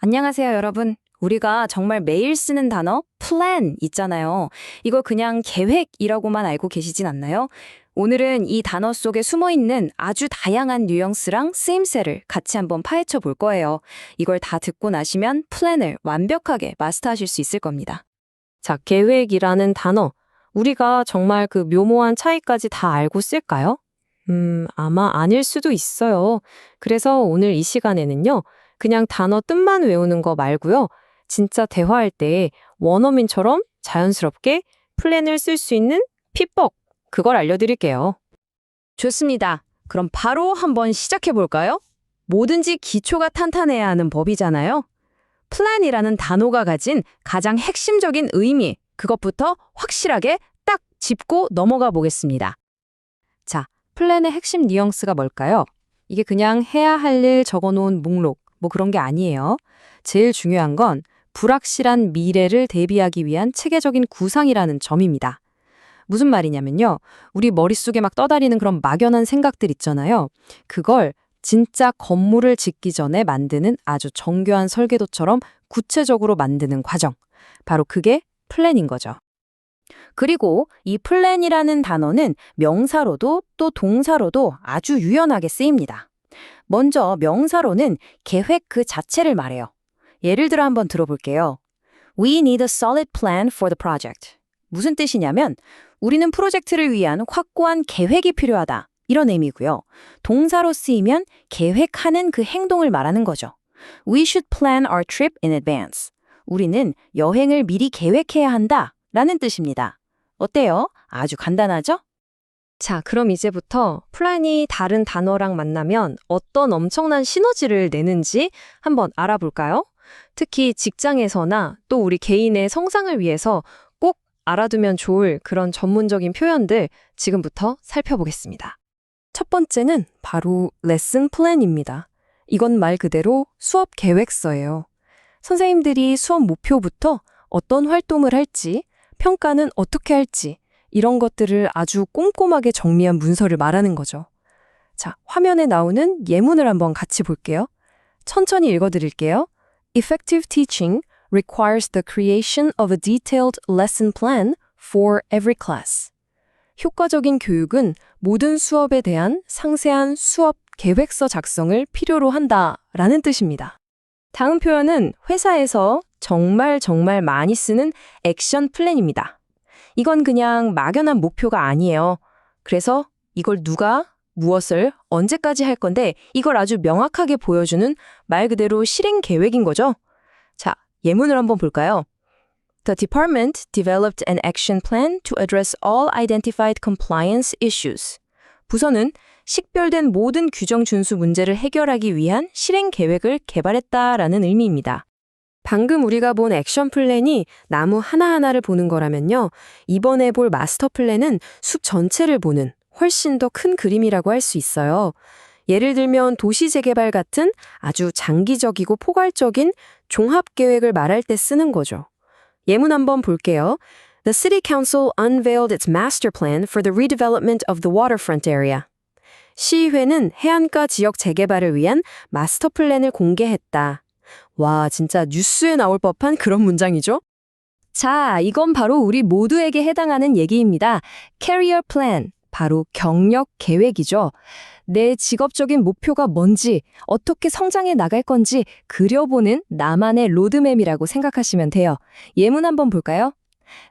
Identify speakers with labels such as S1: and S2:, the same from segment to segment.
S1: 안녕하세요, 여러분. 우리가 정말 매일 쓰는 단어 plan 있잖아요. 이거 그냥 계획이라고만 알고 계시진 않나요? 오늘은 이 단어 속에 숨어 있는 아주 다양한 뉘앙스랑 쓰임새를 같이 한번 파헤쳐 볼 거예요. 이걸 다 듣고 나시면 plan을 완벽하게 마스터하실 수 있을 겁니다.
S2: 자, 계획이라는 단어. 우리가 정말 그 묘모한 차이까지 다 알고 쓸까요? 아마 아닐 수도 있어요. 그래서 오늘 이 시간에는요, 그냥 단어 뜻만 외우는 거 말고요, 진짜 대화할 때 원어민처럼 자연스럽게 플랜을 쓸 수 있는 피법, 그걸 알려드릴게요.
S1: 좋습니다. 그럼 바로 한번 시작해 볼까요? 뭐든지 기초가 탄탄해야 하는 법이잖아요. 플랜이라는 단어가 가진 가장 핵심적인 의미, 그것부터 확실하게 딱 짚고 넘어가 보겠습니다. 자, 플랜의 핵심 뉘앙스가 뭘까요? 이게 그냥 해야 할 일 적어놓은 목록, 뭐 그런 게 아니에요. 제일 중요한 건 불확실한 미래를 대비하기 위한 체계적인 구상이라는 점입니다. 무슨 말이냐면요. 우리 머릿속에 막 떠다니는 그런 막연한 생각들 있잖아요. 그걸 진짜 건물을 짓기 전에 만드는 아주 정교한 설계도처럼 구체적으로 만드는 과정. 바로 그게 플랜인 거죠. 그리고 이 플랜이라는 단어는 명사로도 또 동사로도 아주 유연하게 쓰입니다. 먼저 명사로는 계획 그 자체를 말해요. 예를 들어 한번 들어볼게요. We need a solid plan for the project. 무슨 뜻이냐면 우리는 프로젝트를 위한 확고한 계획이 필요하다. 이런 의미고요. 동사로 쓰이면 계획하는 그 행동을 말하는 거죠. We should plan our trip in advance. 우리는 여행을 미리 계획해야 한다. 라는 뜻입니다. 어때요? 아주 간단하죠?
S2: 자, 그럼 이제부터 플랜이 다른 단어랑 만나면 어떤 엄청난 시너지를 내는지 한번 알아볼까요? 특히 직장에서나 또 우리 개인의 성장을 위해서 꼭 알아두면 좋을 그런 전문적인 표현들 지금부터 살펴보겠습니다. 첫 번째는 바로 레슨 플랜입니다. 이건 말 그대로 수업 계획서예요. 선생님들이 수업 목표부터 어떤 활동을 할지, 평가는 어떻게 할지, 이런 것들을 아주 꼼꼼하게 정리한 문서를 말하는 거죠. 자, 화면에 나오는 예문을 한번 같이 볼게요. 천천히 읽어드릴게요. Effective teaching requires the creation of a detailed lesson plan for every class. 효과적인 교육은 모든 수업에 대한 상세한 수업 계획서 작성을 필요로 한다라는 뜻입니다. 다음 표현은 회사에서 정말 많이 쓰는 액션 플랜입니다. 이건 그냥 막연한 목표가 아니에요. 그래서 이걸 누가, 무엇을, 언제까지 할 건데 이걸 아주 명확하게 보여주는 말 그대로 실행 계획인 거죠. 자, 예문을 한번 볼까요? The department developed an action plan to address all identified compliance issues. 부서는 식별된 모든 규정 준수 문제를 해결하기 위한 실행 계획을 개발했다라는 의미입니다. 방금 우리가 본 액션 플랜이 나무 하나하나를 보는 거라면요. 이번에 볼 마스터 플랜은 숲 전체를 보는 훨씬 더 큰 그림이라고 할 수 있어요. 예를 들면 도시 재개발 같은 아주 장기적이고 포괄적인 종합 계획을 말할 때 쓰는 거죠. 예문 한번 볼게요. The City Council unveiled its master plan for the redevelopment of the waterfront area. 시의회는 해안가 지역 재개발을 위한 마스터 플랜을 공개했다. 와, 진짜 뉴스에 나올 법한 그런 문장이죠? 자, 이건 바로 우리 모두에게 해당하는 얘기입니다. Career Plan, 바로 경력 계획이죠. 내 직업적인 목표가 뭔지, 어떻게 성장해 나갈 건지 그려보는 나만의 로드맵이라고 생각하시면 돼요. 예문 한번 볼까요?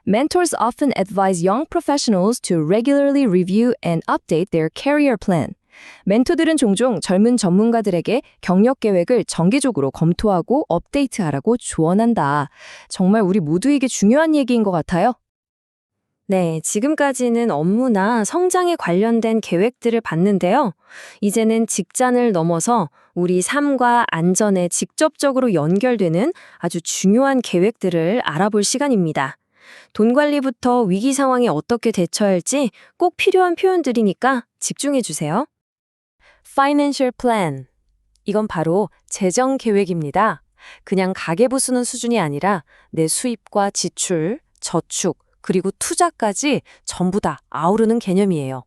S2: Mentors often advise young professionals to regularly review and update their career plan. 멘토들은 종종 젊은 전문가들에게 경력 계획을 정기적으로 검토하고 업데이트하라고 조언한다. 정말 우리 모두에게 중요한 얘기인 것 같아요. 네, 지금까지는 업무나 성장에 관련된 계획들을 봤는데요. 이제는 직장을 넘어서 우리 삶과 안전에 직접적으로 연결되는 아주 중요한 계획들을 알아볼 시간입니다. 돈 관리부터 위기 상황에 어떻게 대처할지 꼭 필요한 표현들이니까 집중해 주세요. Financial Plan. 이건 바로 재정 계획입니다. 그냥 가계부 쓰는 수준이 아니라 내 수입과 지출, 저축, 그리고 투자까지 전부 다 아우르는 개념이에요.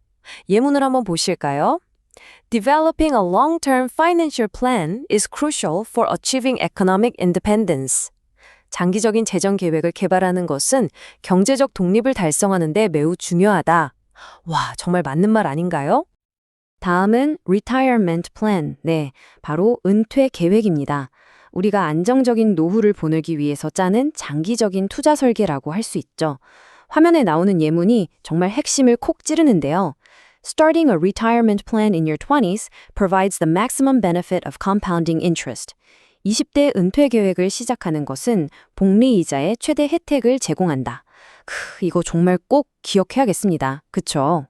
S2: 예문을 한번 보실까요? Developing a long-term financial plan is crucial for achieving economic independence. 장기적인 재정 계획을 개발하는 것은 경제적 독립을 달성하는 데 매우 중요하다. 와, 정말 맞는 말 아닌가요? 다음은 retirement plan. 네, 바로 은퇴 계획입니다. 우리가 안정적인 노후를 보내기 위해서 짜는 장기적인 투자 설계라고 할 수 있죠. 화면에 나오는 예문이 정말 핵심을 콕 찌르는데요. Starting a retirement plan in your 20s provides the maximum benefit of compounding interest. 20대 은퇴 계획을 시작하는 것은 복리 이자의 최대 혜택을 제공한다. 이거 정말 꼭 기억해야겠습니다. 그쵸?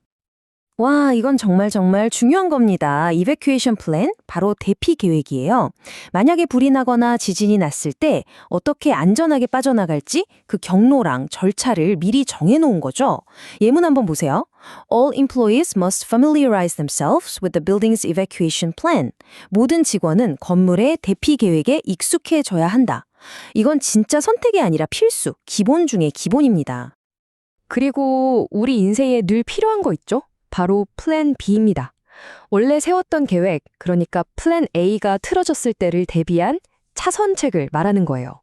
S2: 와, 이건 정말 중요한 겁니다. Evacuation Plan, 바로 대피 계획이에요. 만약에 불이 나거나 지진이 났을 때 어떻게 안전하게 빠져나갈지 그 경로랑 절차를 미리 정해놓은 거죠. 예문 한번 보세요. All employees must familiarize themselves with the building's evacuation plan. 모든 직원은 건물의 대피 계획에 익숙해져야 한다. 이건 진짜 선택이 아니라 필수, 기본 중에 기본입니다. 그리고 우리 인생에 늘 필요한 거 있죠? 바로 플랜 B입니다. 원래 세웠던 계획, 그러니까 플랜 A가 틀어졌을 때를 대비한 차선책을 말하는 거예요.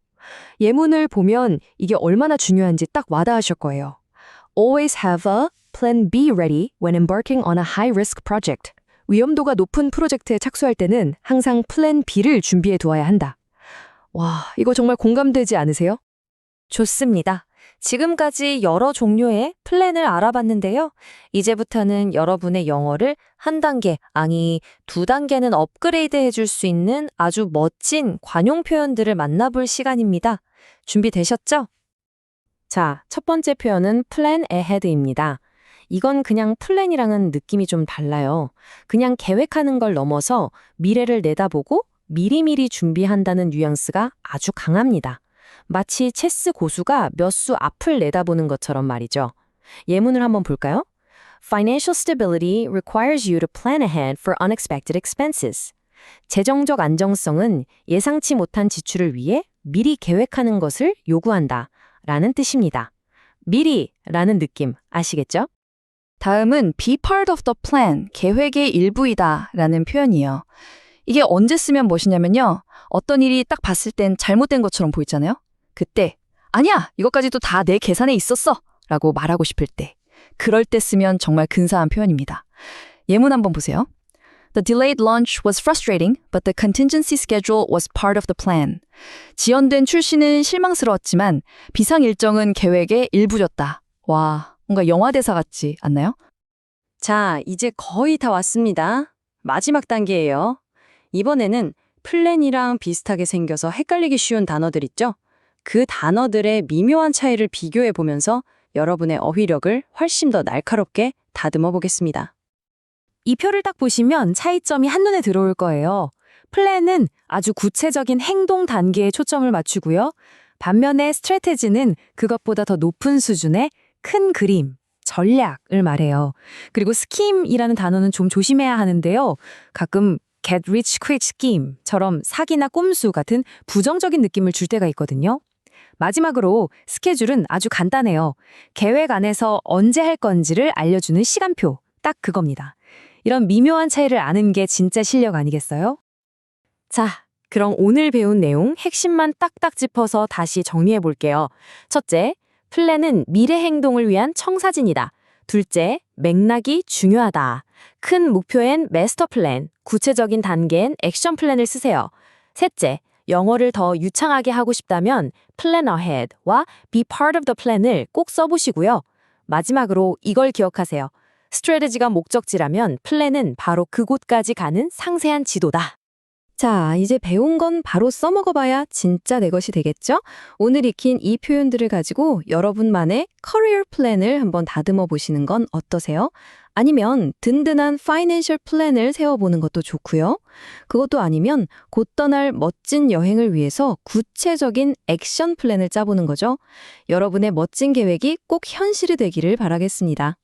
S2: 예문을 보면 이게 얼마나 중요한지 딱 와닿으실 거예요. Always have a plan B ready when embarking on a high-risk project. 위험도가 높은 프로젝트에 착수할 때는 항상 플랜 B를 준비해 두어야 한다. 와, 이거 정말 공감되지 않으세요? 좋습니다. 지금까지 여러 종류의 플랜을 알아봤는데요. 이제부터는 여러분의 영어를 한 단계, 아니 두 단계는 업그레이드 해줄 수 있는 아주 멋진 관용 표현들을 만나볼 시간입니다. 준비되셨죠? 자, 첫 번째 표현은 plan ahead입니다. 이건 그냥 플랜이랑은 느낌이 좀 달라요. 그냥 계획하는 걸 넘어서 미래를 내다보고 미리미리 준비한다는 뉘앙스가 아주 강합니다. 마치 체스 고수가 몇 수 앞을 내다보는 것처럼 말이죠. 예문을 한번 볼까요? Financial stability requires you to plan ahead for unexpected expenses. 재정적 안정성은 예상치 못한 지출을 위해 미리 계획하는 것을 요구한다 라는 뜻입니다. 미리라는 느낌 아시겠죠?
S1: 다음은 be part of the plan, 계획의 일부이다 라는 표현이에요. 이게 언제 쓰면 무엇이냐면요. 어떤 일이 딱 봤을 땐 잘못된 것처럼 보이잖아요. 그때 아니야, 이것까지도 다 내 계산에 있었어 라고 말하고 싶을 때, 그럴 때 쓰면 정말 근사한 표현입니다. 예문 한번 보세요. The delayed launch was frustrating, but the contingency schedule was part of the plan. 지연된 출시는 실망스러웠지만 비상 일정은 계획의 일부였다. 와, 뭔가 영화 대사 같지 않나요?
S2: 자, 이제 거의 다 왔습니다. 마지막 단계예요. 이번에는 플랜이랑 비슷하게 생겨서 헷갈리기 쉬운 단어들 있죠? 그 단어들의 미묘한 차이를 비교해 보면서 여러분의 어휘력을 훨씬 더 날카롭게 다듬어 보겠습니다. 이 표를 딱 보시면 차이점이 한눈에 들어올 거예요. 플랜은 아주 구체적인 행동 단계에 초점을 맞추고요. 반면에 스트래테지는 그것보다 더 높은 수준의 큰 그림, 전략을 말해요. 그리고 스킴이라는 단어는 좀 조심해야 하는데요. 가끔 get rich quick scheme처럼 사기나 꼼수 같은 부정적인 느낌을 줄 때가 있거든요. 마지막으로 스케줄은 아주 간단해요. 계획 안에서 언제 할 건지를 알려주는 시간표, 딱 그겁니다. 이런 미묘한 차이를 아는 게 진짜 실력 아니겠어요? 자, 그럼 오늘 배운 내용 핵심만 딱딱 짚어서 다시 정리해 볼게요. 첫째, 플랜은 미래 행동을 위한 청사진이다. 둘째, 맥락이 중요하다. 큰 목표엔 마스터 플랜, 구체적인 단계엔 액션 플랜을 쓰세요. 셋째, 영어를 더 유창하게 하고 싶다면 plan ahead와 be part of the plan을 꼭 써보시고요. 마지막으로 이걸 기억하세요. 스트래티지가 목적지라면 플랜은 바로 그곳까지 가는 상세한 지도다. 자, 이제 배운 건 바로 써먹어봐야 진짜 내 것이 되겠죠? 오늘 익힌 이 표현들을 가지고 여러분만의 커리어 플랜을 한번 다듬어 보시는 건 어떠세요? 아니면 든든한 파이낸셜 플랜을 세워보는 것도 좋고요. 그것도 아니면 곧 떠날 멋진 여행을 위해서 구체적인 액션 플랜을 짜보는 거죠. 여러분의 멋진 계획이 꼭 현실이 되기를 바라겠습니다.